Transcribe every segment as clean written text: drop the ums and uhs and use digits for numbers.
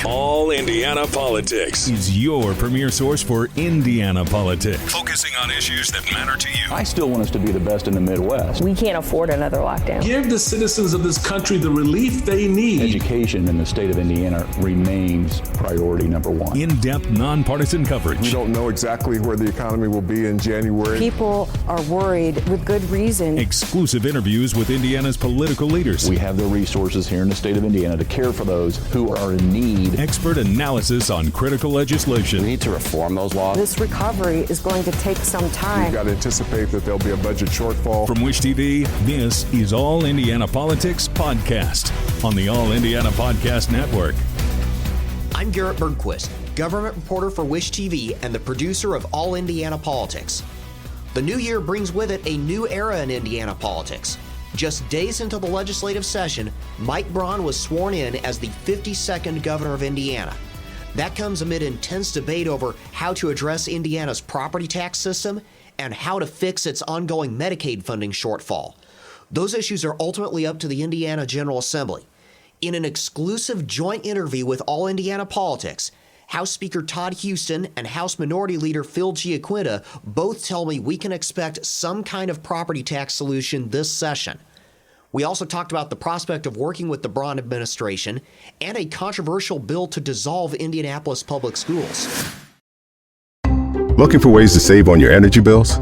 All Indiana Politics is your premier source for Indiana politics, focusing on issues that matter to you. I still want us to be the best in the Midwest. We can't afford another lockdown. Give the citizens of this country the relief they need. Education in the state of Indiana remains priority number one. In-depth, nonpartisan coverage. We don't know exactly where the economy will be in January. People are worried with good reason. Exclusive interviews with Indiana's political leaders. We have the resources here in the state of Indiana to care for those who are in need. Expert analysis on critical legislation. We need to reform those laws. This recovery is going to take some time. We've got to anticipate that there'll be a budget shortfall. From Wish TV, this is All Indiana Politics Podcast on the All Indiana Podcast Network. I'm Garrett Bergquist, government reporter for Wish TV and the producer of All Indiana Politics. The new year brings with it a new era in Indiana politics. Just days into the legislative session, Mike Braun was sworn in as the 52nd governor of Indiana. That comes amid intense debate over how to address Indiana's property tax system and how to fix its ongoing Medicaid funding shortfall. Those issues are ultimately up to the Indiana General Assembly. In an exclusive joint interview with All Indiana Politics, House Speaker Todd Huston and House Minority Leader Phil Giaquinta both tell me we can expect some kind of property tax solution this session. We also talked about the prospect of working with the Braun administration and a controversial bill to dissolve Indianapolis Public Schools. Looking for ways to save on your energy bills?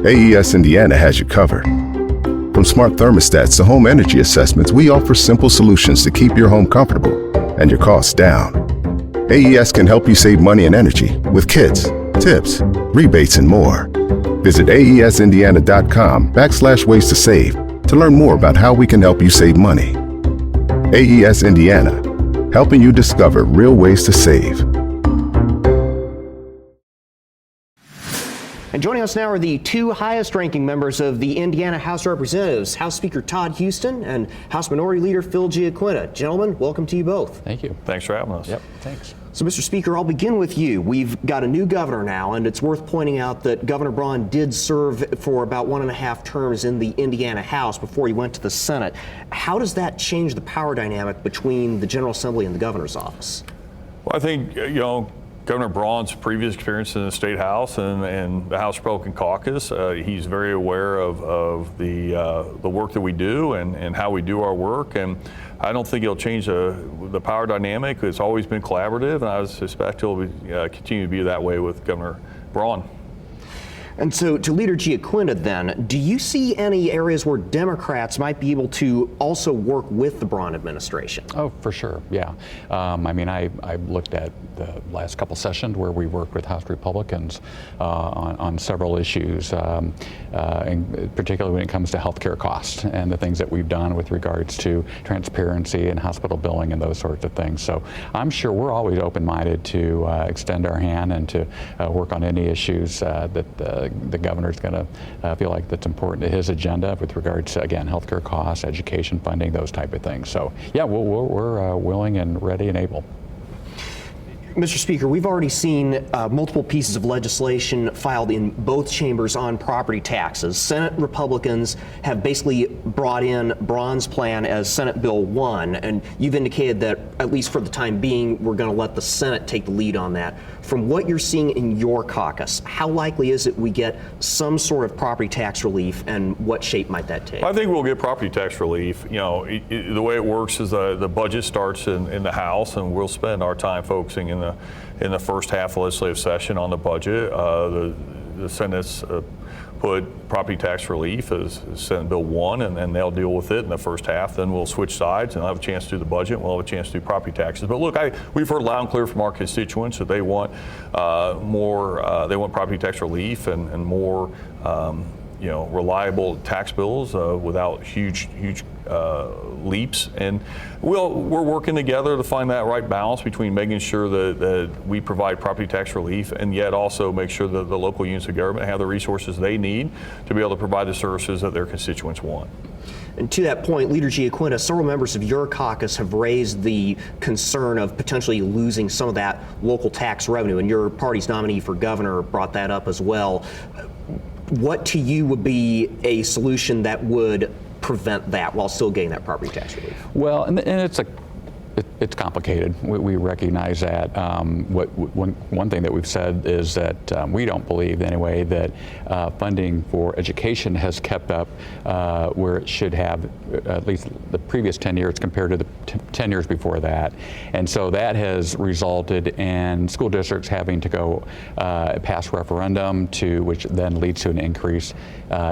AES Indiana has you covered. From smart thermostats to home energy assessments, we offer simple solutions to keep your home comfortable and your costs down. AES can help you save money and energy with kits, tips, rebates, and more. Visit aesindiana.com/ways to save to learn more about how we can help you save money. AES Indiana, helping you discover real ways to save. And joining us now are the two highest-ranking members of the Indiana House of Representatives, House Speaker Todd Huston and House Minority Leader Phil Giaquinta. Gentlemen, welcome to you both. Thank you. Thanks for having us. Yep, thanks. So, Mr. Speaker, I'll begin with you. We've got a new governor now, and it's worth pointing out that Governor Braun did serve for about 1.5 terms in the Indiana House before he went to the Senate. How does that change the power dynamic between the General Assembly and the governor's office? Well, I think, Governor Braun's previous experience in the State House and the House Republican Caucus, he's very aware of the work that we do and how we do our work. And I don't think it'll change the power dynamic. It's always been collaborative, and I suspect it'll continue to be that way with Governor Braun. And so, to Leader Giaquinta then, do you see any areas where Democrats might be able to also work with the Braun administration? Oh, for sure, yeah. I looked at the last couple sessions where we worked with House Republicans on several issues, and particularly when it comes to healthcare costs and the things that we've done with regards to transparency and hospital billing and those sorts of things. So I'm sure we're always open-minded to extend our hand and to work on any issues that the governor's going to feel like that's important to his agenda with regards to, again, healthcare costs, education funding, those type of things. So, yeah, we're willing and ready and able. Mr. Speaker, we've already seen multiple pieces of legislation filed in both chambers on property taxes. Senate Republicans have basically brought in Braun's plan as Senate Bill 1, and you've indicated that, at least for the time being, we're going to let the Senate take the lead on that. From what you're seeing in your caucus, how likely is it we get some sort of property tax relief, and what shape might that take? I think we'll get property tax relief. The way it works is the budget starts in the House, and we'll spend our time focusing in the first half of the legislative session on the budget. The Senate's put property tax relief as Senate Bill 1, and they'll deal with it in the first half. Then we'll switch sides, and I'll have a chance to do the budget, and we'll have a chance to do property taxes. But look, we've heard loud and clear from our constituents that they want more. They want property tax relief and more, reliable tax bills without huge leaps. And we're working together to find that right balance between making sure that we provide property tax relief and yet also make sure that the local units of government have the resources they need to be able to provide the services that their constituents want. And to that point, Leader Giaquinta, several members of your caucus have raised the concern of potentially losing some of that local tax revenue, and your party's nominee for governor brought that up as well. What to you would be a solution that would prevent that while still getting that property tax relief? Well, and it's It's complicated. We recognize that. One thing that we've said is that we don't believe, anyway, that funding for education has kept up where it should have, at least the previous 10 years compared to the 10 years before that. And so that has resulted in school districts having to go pass referendum, which then leads to an increase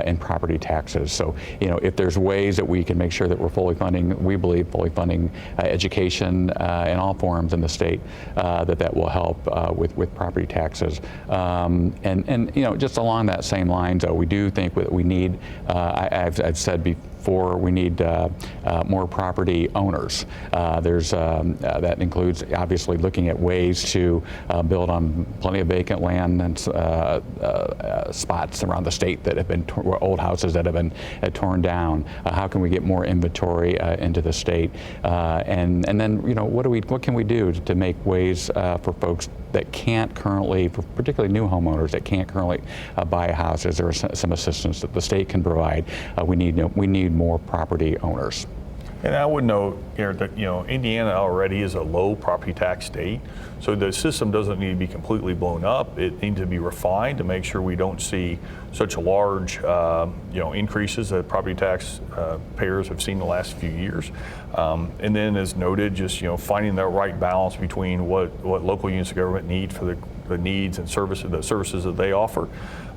in property taxes. So, if there's ways that we can make sure that we're fully funding, we believe fully funding education in all forms in the state, that will help with property taxes. And just along that same lines, though, we do think that we need, I've said before, we need more property owners. That includes obviously looking at ways to build on plenty of vacant land and spots around the state that have been old houses that have been torn down. How can we get more inventory into the state? And then what can we do to make ways for folks that can't currently, particularly new homeowners that can't currently buy a house? Is there some assistance that the state can provide? We need more property owners. And I would note, Garrett, that Indiana already is a low property tax state, so the system doesn't need to be completely blown up. It needs to be refined to make sure we don't see such large, increases that property tax payers have seen the last few years. And then, as noted, just finding the right balance between what local units of government need for the needs and the services that they offer,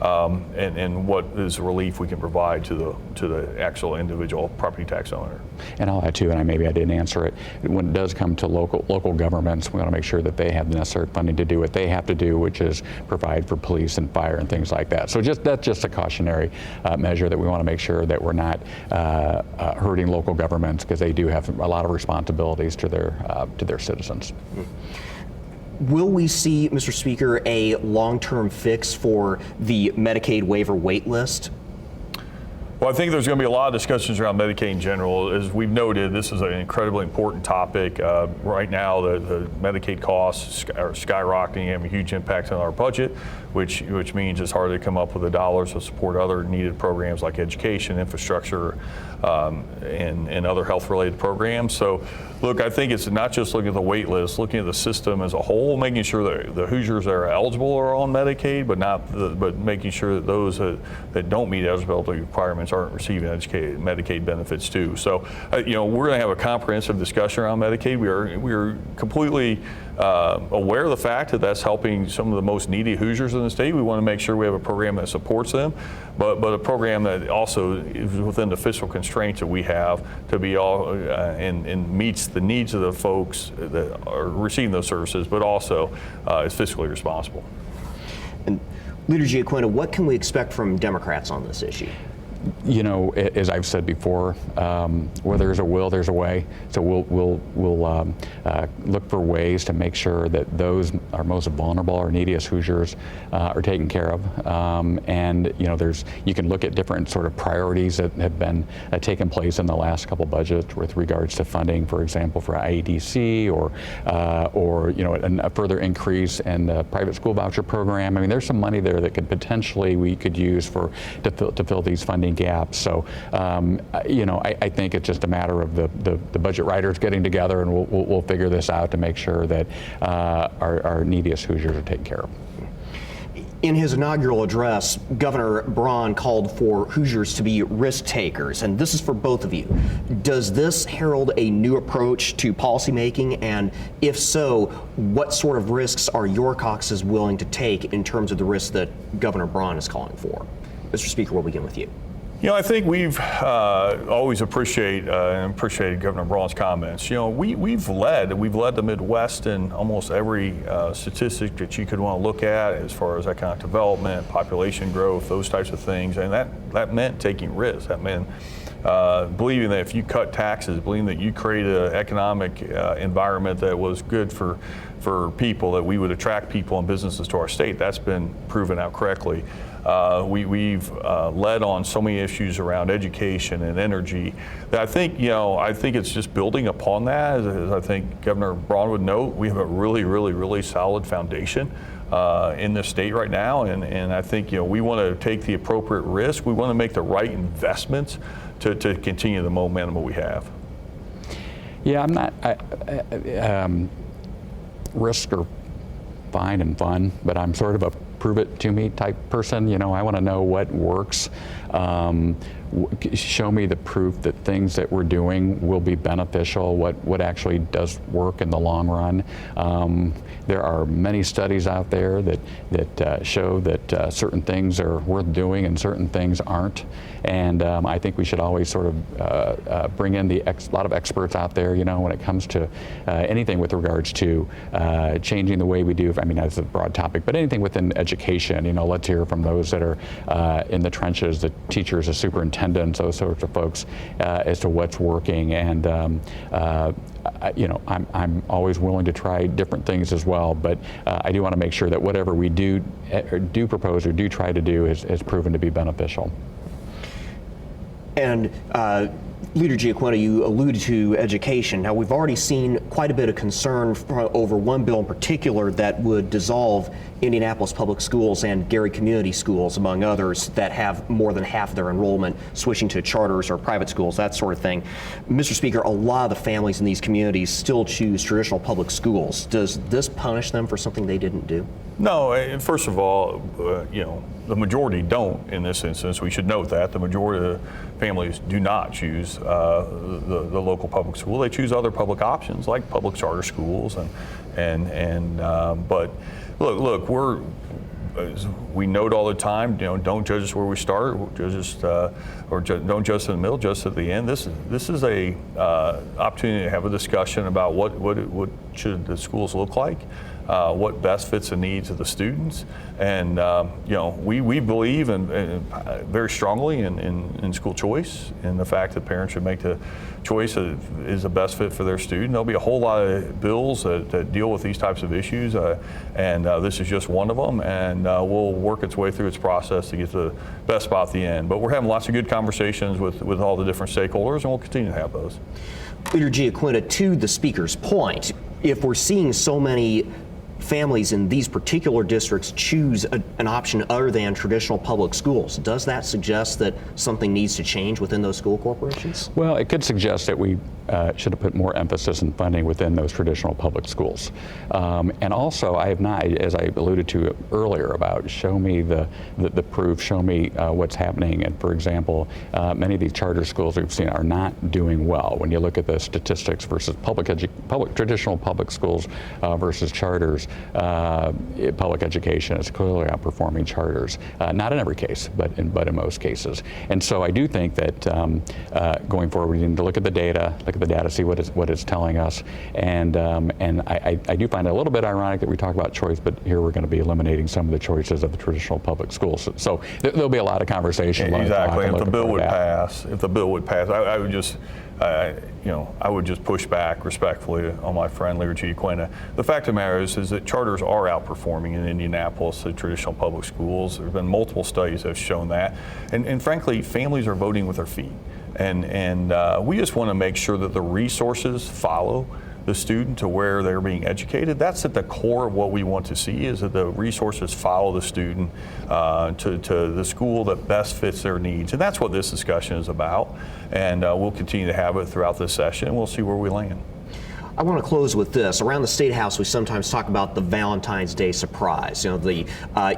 and what is relief we can provide to the actual individual property tax owner. And I'll add too, and maybe I didn't answer it, when it does come to local governments, we want to make sure that they have the necessary funding to do what they have to do, which is provide for police and fire and things like that. So that's just a cautionary measure that we want to make sure that we're not hurting local governments, because they do have a lot of responsibilities to their citizens. Will we see, Mr. Speaker, a long-term fix for the Medicaid waiver wait list? Well, I think there's going to be a lot of discussions around Medicaid in general. As we've noted, this is an incredibly important topic. Right now, the Medicaid costs are skyrocketing, having a huge impact on our budget, which means it's hard to come up with the dollars to support other needed programs like education, infrastructure, and other health-related programs. So, look, I think it's not just looking at the wait list, looking at the system as a whole, making sure that the Hoosiers that are eligible are on Medicaid, but making sure that those that don't meet eligibility requirements aren't receiving Medicaid benefits too. So, we're going to have a comprehensive discussion around Medicaid. We are completely aware of the fact that that's helping some of the most needy Hoosiers in the state. We want to make sure we have a program that supports them, but a program that also is within the fiscal constraints that we have to be all and meets the needs of the folks that are receiving those services, but also is fiscally responsible. And Leader Giaquinta, what can we expect from Democrats on this issue? As I've said before, where there's a will, there's a way. So we'll look for ways to make sure that those are most vulnerable or neediest Hoosiers are taken care of. And you can look at different sort of priorities that have been taken place in the last couple budgets with regards to funding, for example, for IEDC or a further increase in the private school voucher program. I mean, there's some money there that we could use to fill these funding gaps. So, I think it's just a matter of the budget writers getting together, and we'll figure this out to make sure that our neediest Hoosiers are taken care of. In his inaugural address, Governor Braun called for Hoosiers to be risk takers, and this is for both of you. Does this herald a new approach to policymaking, and if so, what sort of risks are your caucuses willing to take in terms of the risks that Governor Braun is calling for? Mr. Speaker, we'll begin with you. I think we've always appreciated Governor Braun's comments. We've led the Midwest in almost every statistic that you could want to look at as far as economic development, population growth, those types of things, and that meant taking risks. That meant believing that if you cut taxes, believing that you created an economic environment that was good for people, that we would attract people and businesses to our state. That's been proven out correctly. We've led on so many issues around education and energy that I think it's just building upon that. As I think Governor Braun would note, we have a really, really, really solid foundation in this state right now, and I think we want to take the appropriate risk. We want to make the right investments to continue the momentum that we have. Yeah, I'm not. Risks are fine and fun, but I'm sort of a prove it to me type person. You know, I want to know what works. Show me the proof that things that we're doing will be beneficial, what actually does work in the long run. There are many studies out there that show that certain things are worth doing and certain things aren't. And I think we should always sort of bring in a lot of experts out there, you know, when it comes to anything with regards to changing the way we do. I mean, that's a broad topic, but anything within education, you know, let's hear from those that are in the trenches, the teachers, the superintendents, those sorts of folks, as to what's working. And you know, I'm always willing to try different things as well, but I do want to make sure that whatever we do propose or do try to do is proven to be beneficial. And Leader Giaquinta, you alluded to education. Now, we've already seen quite a bit of concern over one bill in particular that would dissolve Indianapolis Public Schools and Garrett Community Schools, among others, that have more than half their enrollment switching to charters or private schools, that sort of thing. Mr. Speaker, a lot of the families in these communities still choose traditional public schools. Does this punish them for something they didn't do? No, first of all, you know, the majority don't in this instance. We should note that the majority of the families do not choose the local public school. They choose other public options like public charter schools, but look, we note all the time, you know, don't judge us where we start, judge us, don't judge us in the middle, judge us at the end. This is a opportunity to have a discussion about what should the schools look like. What best fits the needs of the students, and you know, we believe very strongly in school choice, and the fact that parents should make the choice that is the best fit for their student. There'll be a whole lot of bills that deal with these types of issues, and this is just one of them, and we'll work its way through its process to get to the best spot at the end. But we're having lots of good conversations with all the different stakeholders, and we'll continue to have those. Leader Giaquinta, to the Speaker's point, if we're seeing so many families in these particular districts choose an option other than traditional public schools, does that suggest that something needs to change within those school corporations? Well, it could suggest that we should have put more emphasis and funding within those traditional public schools. And also, I have not, as I alluded to earlier about, show me the proof, show me what's happening. And for example, many of these charter schools we've seen are not doing well. When you look at the statistics versus traditional public schools versus charters, public education is clearly outperforming charters. Not in every case, but in most cases. And so I do think that going forward, we need to look at the data, see what it's telling us. And I do find it a little bit ironic that we talk about choice, but here we're going to be eliminating some of the choices of the traditional public schools. So there'll be a lot of conversation. Exactly. If the bill would pass, I would just. I would just push back respectfully on my friend Leader Giaquinta. The fact of the matter is that charters are outperforming in Indianapolis the traditional public schools. There have been multiple studies that have shown that, and frankly, families are voting with their feet, and we just want to make sure that the resources follow the student to where they're being educated. That's at the core of what we want to see, is that the resources follow the student to the school that best fits their needs. And that's what this discussion is about. And we'll continue to have it throughout this session, and we'll see where we land. I want to close with this. Around the State House, we sometimes talk about the Valentine's Day surprise, the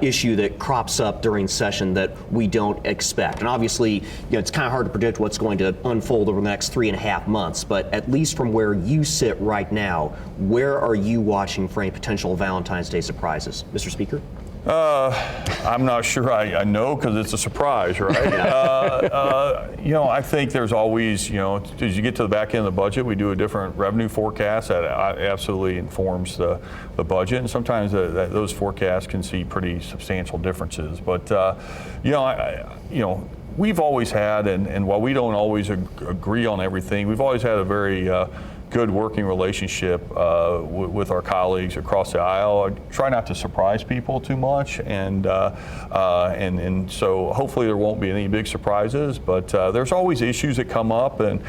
issue that crops up during session that we don't expect. And obviously, it's kind of hard to predict what's going to unfold over the next 3.5 months, but at least from where you sit right now, where are you watching for any potential Valentine's Day surprises? Mr. Speaker? I'm not sure I know, because it's a surprise, right? I think there's always, as you get to the back end of the budget, we do a different revenue forecast that absolutely informs the budget, and sometimes those forecasts can see pretty substantial differences. But we've always had, and while we don't always agree on everything, we've always had a very good working relationship with our colleagues across the aisle. I try not to surprise people too much, and so hopefully there won't be any big surprises. But there's always issues that come up and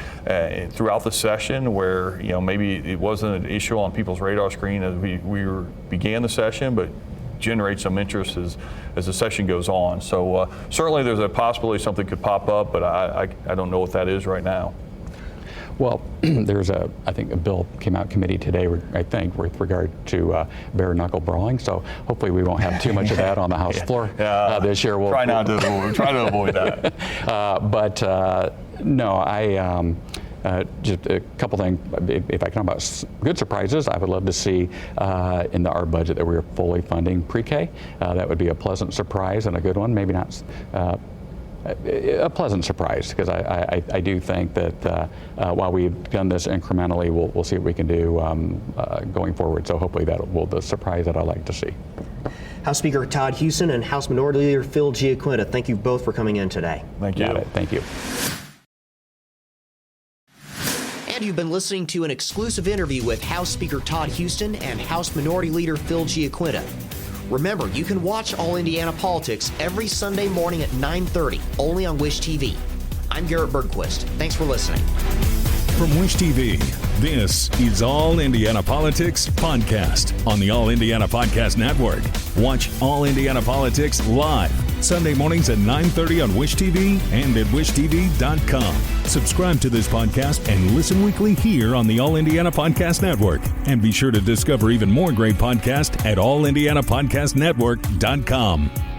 throughout the session where maybe it wasn't an issue on people's radar screen as we began the session, but generate some interest as the session goes on. So certainly there's a possibility something could pop up, but I don't know what that is right now. Well, there's I think a bill came out committee today, I think, with regard to bare knuckle brawling. So hopefully we won't have too much of that on the House floor this year. Try to avoid that. No, just a couple things. If I can talk about good surprises, I would love to see in our budget that we're fully funding pre-K. That would be a pleasant surprise and a good one. Maybe not a pleasant surprise, because I do think that while we've done this incrementally, we'll see what we can do going forward. So hopefully that will be the surprise that I like to see. House Speaker Todd Huston and House Minority Leader Phil Giaquinta, thank you both for coming in today. Thank you. Thank you. And you've been listening to an exclusive interview with House Speaker Todd Huston and House Minority Leader Phil Giaquinta. Remember, you can watch All Indiana Politics every Sunday morning at 9:30, only on Wish TV. I'm Garrett Bergquist. Thanks for listening. From Wish TV, this is All Indiana Politics Podcast on the All Indiana Podcast Network. Watch All Indiana Politics live Sunday mornings at 9:30 on Wish TV and at wishtv.com. Subscribe to this podcast and listen weekly here on the All Indiana Podcast Network. And be sure to discover even more great podcasts at allindianapodcastnetwork.com.